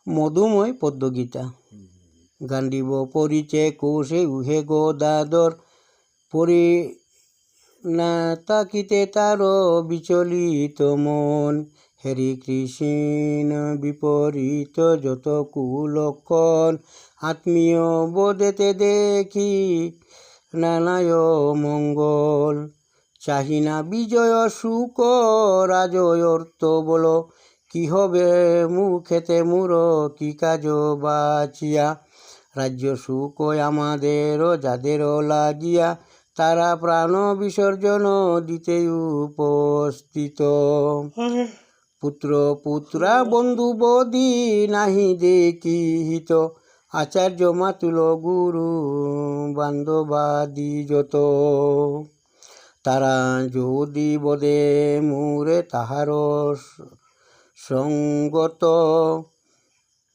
মধুময় পদ্মগীতা। গান্ডীব পরিচে কোষে উহে গদাধর, পরি না তাকিতে তার বিচলিত মন। হরি কৃষ্ণ বিপরীত যত কুলক্ষণ, আত্মীয় বোধেতে দেখি নানায় মঙ্গল। চাহিনা বিজয় সুখ রাজয় অর্থ বল, কি হবে মুখেতে মূর কি কাজ বাঁচিয়া। রাজ্য সুখ আমাদের যাদের লাগিয়া, তারা প্রাণ বিসর্জন দিতে উপস্থিত। পুত্র পুত্রা বন্ধু বধি নাহি দেখিহিত, আচার্য মাতুল গুরু বান্ধবাদি যত। তারা যদি বদে মুরে তাহার সঙ্গত,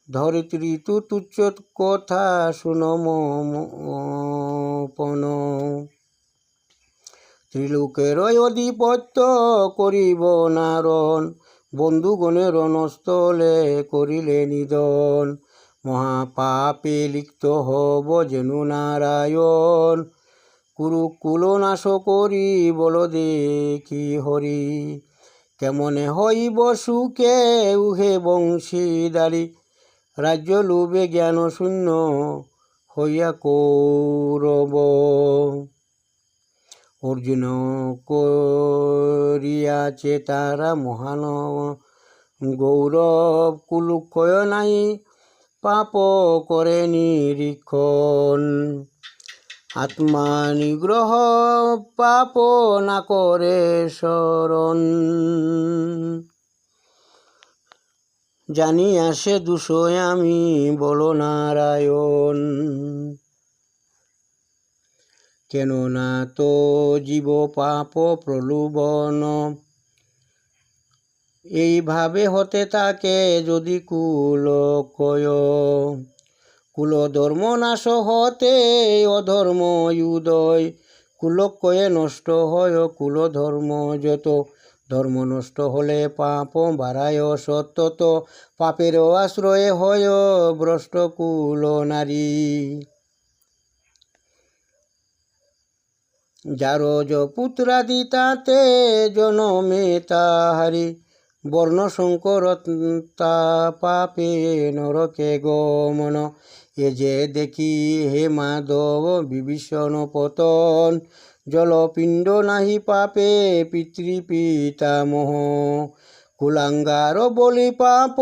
ধরিত্রী তু তুচ্ছ কথা শুনমপন। ত্রিলোকের অধিপত্য করিব নারণ, বন্ধুগণের নস্থলে করিলে নিধন। মহাপাপে লিপ্ত হব যেনু নারায়ণ, কুরুকুল নাশ করি বল দেখি হরি। কেমনে হইব সুখে উহে বংশীদারি, রাজ্য লোভে জ্ঞান শূন্য হইয়া কৌরব। অর্জুন করিয়াছে তারা মহান গৌরব, কুলক্ষয় নাই পাপ করে নিরীক্ষণ। আত্মা নিগ্রহ পাপ না করে শরণ, জানি আসে দুষয় আমি বল নারায়ণ। কেননা তো জীব পাপ প্রলোভন, এইভাবে হতে থাকে যদি কুলক্ষয়। কুল ধর্ম নাশ হতে অধর্ম উদয়, কুলক্ষয়ে নষ্ট হয় কুল ধর্ম যত। ধর্ম নষ্ট হলে পাপ বাড়ায় সত্যত, পাপের আশ্রয়ে হয় ভ্রষ্ট কুল নারী। যার পুত্রাদি তাতে জনমে তাহারি, বর্ণ সংকরতা পাপে নরকে গমন। এ যে দেখি হে মাধব বিভীষণ পতন, জলপিণ্ড নাহি পাপে পিতৃপিতামহ। কুলাঙ্গার বলি পাপ